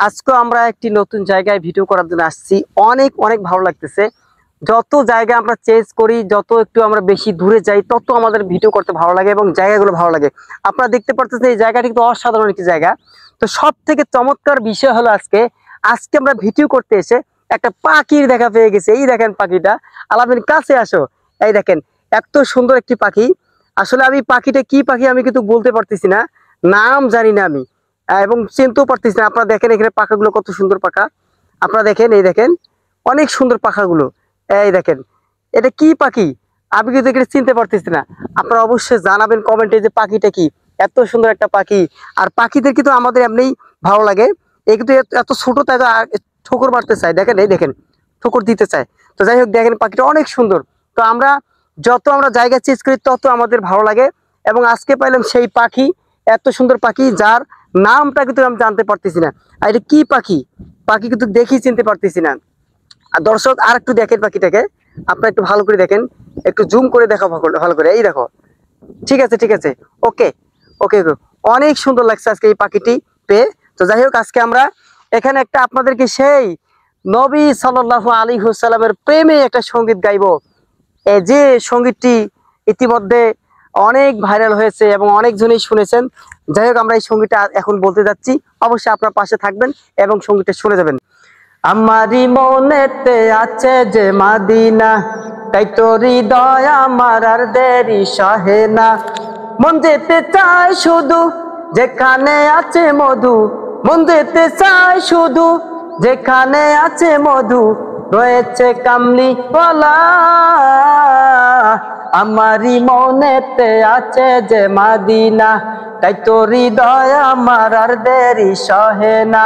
আজকে আমরা একটি নতুন জায়গায় ভিডিও করার জন্য আসছি। অনেক অনেক ভালো লাগতেছে। যত জায়গা আমরা চেঞ্জ করি, যত একটু আমরা বেশি দূরে যাই, তত আমাদের ভিডিও করতে ভালো লাগে এবং জায়গাগুলো ভালো লাগে। আপনারা দেখতে পারতেছেন এই জায়গাটি কিন্তু অসাধারণ একটি জায়গা। তো সব থেকে চমৎকার বিষয় হলো আজকে আজকে আমরা ভিডিও করতে এসে একটা পাখির দেখা পেয়ে গেছি। এই দেখেন পাখিটা, আলামিন কাছে আসো। এই দেখেন এত সুন্দর একটি পাখি। আসলে আমি পাখিটা কি পাখি আমি কিন্তু বলতে পারতেছি না, নাম জানি না আমি, এবং চিনতেও পারতেছি না। আপনারা দেখেন এখানে পাখাগুলো কত সুন্দর পাখা। আপনারা দেখেন, এই দেখেন অনেক সুন্দর পাখাগুলো। এই দেখেন এটা কি পাখি আমি কিন্তু এখানে চিনতে পারতেছি না। আপনারা অবশ্যই জানাবেন কমেন্টে যে পাখিটা কি। এত সুন্দর একটা পাখি। আর পাখিদের কিন্তু আমাদের এমনিই ভালো লাগে। এই কিন্তু এত ছোট তাই ঠোকর মারতে চায়, দেখেন এই দেখেন ঠোকর দিতে চায়। তো যাই হোক দেখেন পাখিটা অনেক সুন্দর। তো যত আমরা জায়গা চেঞ্জ করি তত আমাদের ভালো লাগে। এবং আজকে পাইলাম সেই পাখি, এত সুন্দর পাখি যার নামটা কিন্তু আমি জানতে পারতেছি না। আর এটা কি পাখি, পাখি কিন্তু দেখি চিনতে পারতেছি না। আর দর্শক আর একটু দেখেন পাখিটাকে, আপনারা একটু ভালো করে দেখেন, একটু জুম করে দেখো ভালো করে। এই দেখো, ঠিক আছে ঠিক আছে, ওকে ওকে। অনেক সুন্দর লাগছে আজকে এই পাখিটি পেয়ে। তো যাই হোক আজকে আমরা এখানে একটা আপনাদেরকে সেই নবী সাল্লাল্লাহু আলাইহি ওয়াসাল্লামের প্রেমে একটা সঙ্গীত গাইবো। যে সঙ্গীতটি ইতিমধ্যে অনেক ভাইরাল হয়েছে এবং অনেকজনই শুনেছেন। যাই হোক আমরা এই সঙ্গীতটা এখন বলতে যাচ্ছি, অবশ্যই আপনার পাশে থাকবেন এবং সঙ্গীতটা শুনে যাবেন। আমারি মনেতে আছে যে মাদিনা, তাই তোর হৃদয় আমার আর দেরি সহে না। মন যেতে চায় শুধু যেখানে আছে মধু, মন যেতে চায় শুধু যেখানে আছে মধু, রয়েছে কামলি ওয়ালা। আমারি মনেতে আছে যে মাদিনা, তাই তোর হৃদয় আমার আর দেরি সহে না।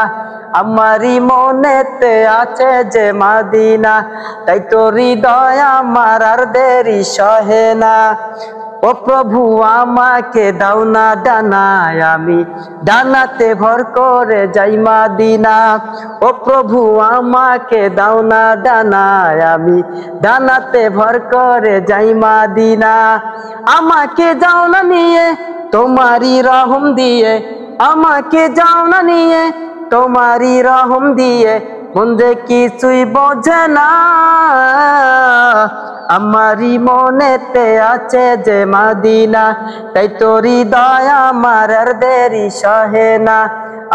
আমারি মনেতে আছে যে মাদিনা, তাই তোর হৃদয় আমার আর দেরি সহে না। ও প্রভু আমাকে দাও না ডানায়, আমি ডানাতে ভর করে যাই মাদিনা। ও প্রভু আমাকে দাও না ডানায়, আমি ডানাতে ভর করে যাই মাদিনা। আমাকে যাও না নিয়ে তোমারই রহম দিয়ে, আমাকে যাও না নিয়ে তোমারই রহম দিয়ে, মন যে কিছুই বোঝে না। আমারি মনেতে আছে যে মাদিনা, তাই তোর হৃদয় আমার আর দেরি সহে না।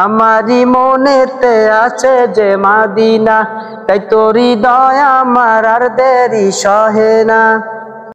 আমারি মনেতে আছে যে মাদিনা, তাই তোর হৃদয় আমার আর দেরি সহে না।